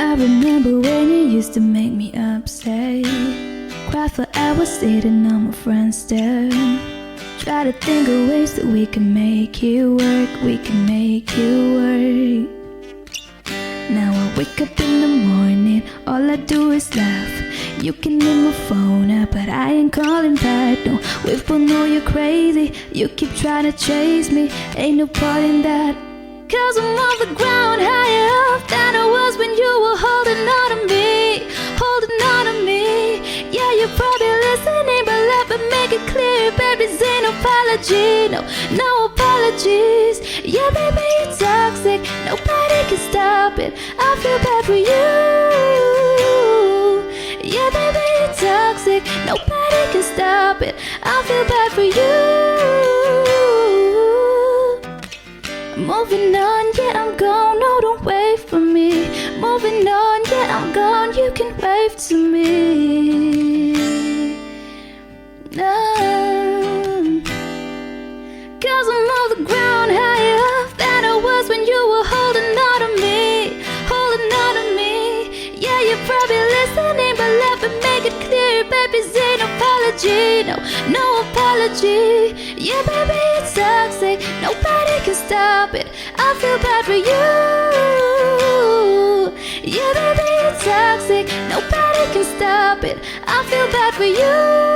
I remember when you used to make me upset. Cry for hours sitting on my front step. Try to think of ways that we can make it work. We can make it work. Now I wake up in the morning, all I do is laugh. You can leave my phone up, but I ain't calling back. No, we both know you're crazy. You keep trying to chase me, ain't no point in that. Cause I'm off the ground, higher up than I was when you were holding on to me. Holding on to me. Yeah, you're probably listening, but let me make it clear. Baby, this ain't no apology, no apologies. Yeah, baby, you're toxic, nobody can stop it. I feel bad for you. Yeah, baby, you're toxic, nobody can stop it. I feel bad for you. Moving on, yeah, I'm gone, no, don't wait for me. Moving on, yeah, I'm gone, you can wave to me. No. Cause I'm off the ground, higher up than I was when you were holding on to me. Holding on to me. Yeah, you're probably listening, but let me make it clear. Baby, say no apology, no apology. Yeah, baby, it's toxic, nobody can stop it. I feel bad for you. Yeah, baby, it's toxic, nobody can stop it. I feel bad for you.